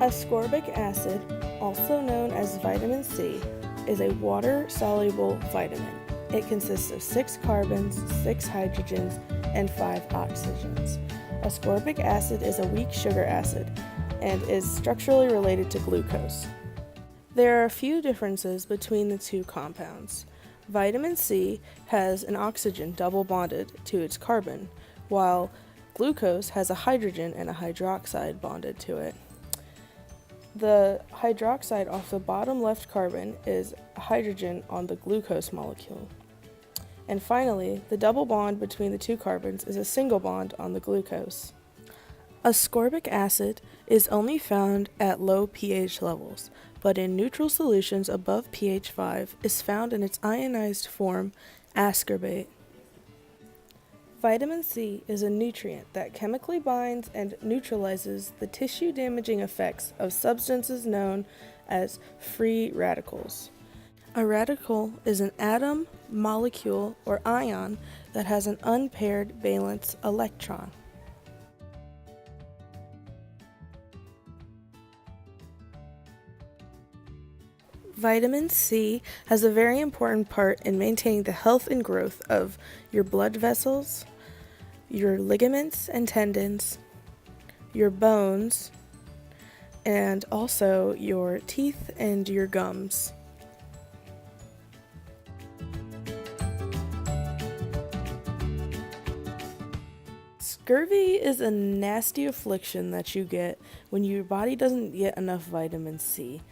Ascorbic acid, also known as vitamin C, is a water-soluble vitamin. It consists of 6 carbons, 6 hydrogens, and 5 oxygens. Ascorbic acid is a weak sugar acid and is structurally related to glucose. There are a few differences between the two compounds. Vitamin C has an oxygen double bonded to its carbon, while glucose has a hydrogen and a hydroxide bonded to it. The hydroxide off the bottom left carbon is a hydrogen on the glucose molecule. And finally, the double bond between the two carbons is a single bond on the glucose. Ascorbic acid is only found at low pH levels, but in neutral solutions above pH 5 is found in its ionized form, ascorbate. Vitamin C is a nutrient that chemically binds and neutralizes the tissue-damaging effects of substances known as free radicals. A radical is an atom, molecule, or ion that has an unpaired valence electron. Vitamin C has a very important part in maintaining the health and growth of your blood vessels, your ligaments and tendons, your bones, and also your teeth and your gums. Scurvy is a nasty affliction that you get when your body doesn't get enough vitamin C.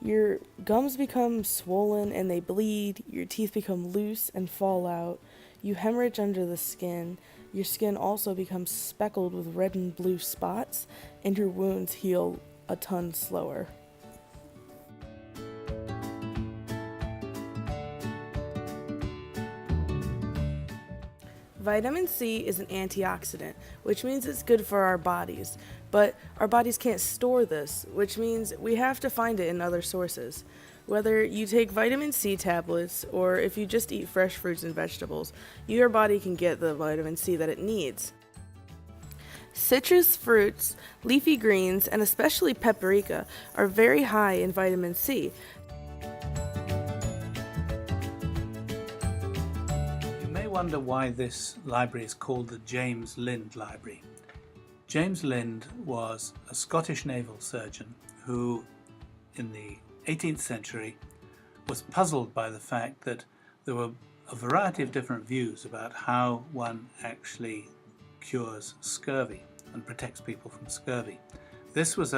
Your gums become swollen and they bleed, your teeth become loose and fall out, you hemorrhage under the skin, your skin also becomes speckled with red and blue spots, and your wounds heal a ton slower. Vitamin C is an antioxidant, which means it's good for our bodies, but our bodies can't store this, which means we have to find it in other sources. Whether you take vitamin C tablets or if you just eat fresh fruits and vegetables, your body can get the vitamin C that it needs. Citrus fruits, leafy greens, and especially paprika are very high in vitamin C. You may wonder why this library is called the James Lind Library. James Lind was a Scottish naval surgeon who, in the 18th century, was puzzled by the fact that there were a variety of different views about how one actually cures scurvy and protects people from scurvy. This was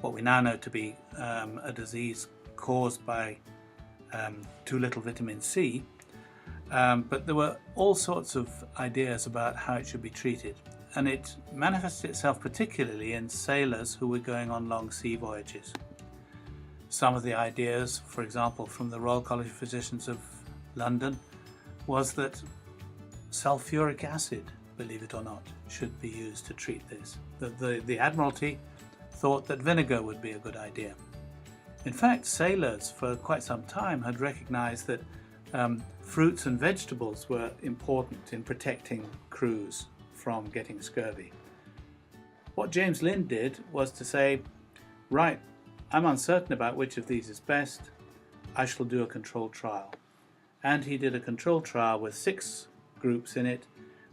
what we now know to be a disease caused by too little vitamin C, but there were all sorts of ideas about how it should be treated, and it manifested itself particularly in sailors who were going on long sea voyages. Some of the ideas, for example, from the Royal College of Physicians of London, was that sulfuric acid, believe it or not, should be used to treat this. The Admiralty thought that vinegar would be a good idea. In fact, sailors for quite some time had recognized that fruits and vegetables were important in protecting crews from getting scurvy. What James Lind did was to say, right, I'm uncertain about which of these is best, I shall do a controlled trial. And he did a controlled trial with 6 groups in it,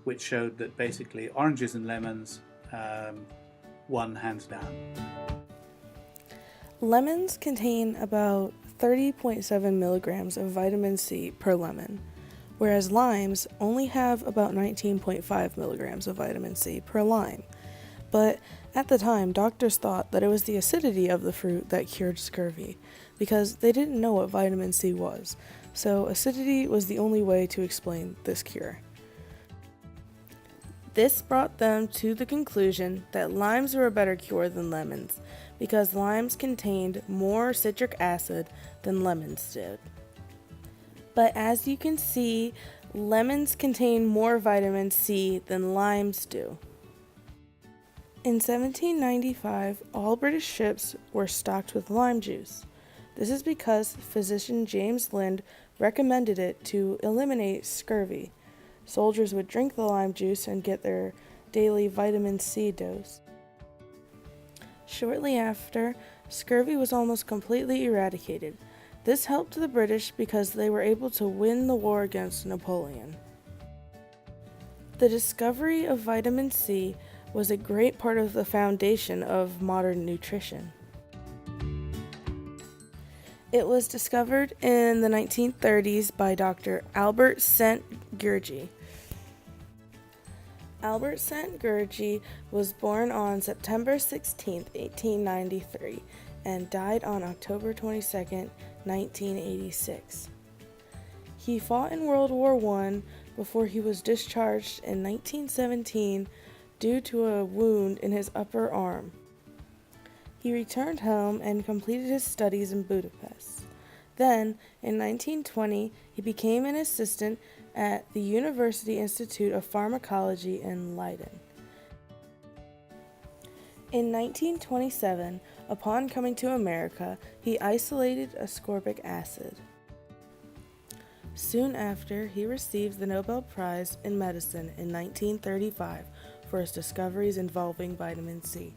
which showed that basically oranges and lemons won hands down. Lemons contain about 30.7 milligrams of vitamin C per lemon, whereas limes only have about 19.5 milligrams of vitamin C per lime. But at the time, doctors thought that it was the acidity of the fruit that cured scurvy, because they didn't know what vitamin C was, so acidity was the only way to explain this cure. This brought them to the conclusion that limes were a better cure than lemons, because limes contained more citric acid than lemons did. But as you can see, lemons contain more vitamin C than limes do. In 1795, all British ships were stocked with lime juice. This is because physician James Lind recommended it to eliminate scurvy. Soldiers would drink the lime juice and get their daily vitamin C dose. Shortly after, scurvy was almost completely eradicated. This helped the British because they were able to win the war against Napoleon. The discovery of vitamin C was a great part of the foundation of modern nutrition. It was discovered in the 1930s by Dr. Albert Szent-Györgyi. Albert Szent-Györgyi was born on September 16, 1893, and died on October 22, 1986. He fought in World War I before he was discharged in 1917 due to a wound in his upper arm. He returned home and completed his studies in Budapest. Then, in 1920, he became an assistant at the University Institute of Pharmacology in Leiden. In 1927, upon coming to America, he isolated ascorbic acid. Soon after, he received the Nobel Prize in Medicine in 1935 for his discoveries involving vitamin C.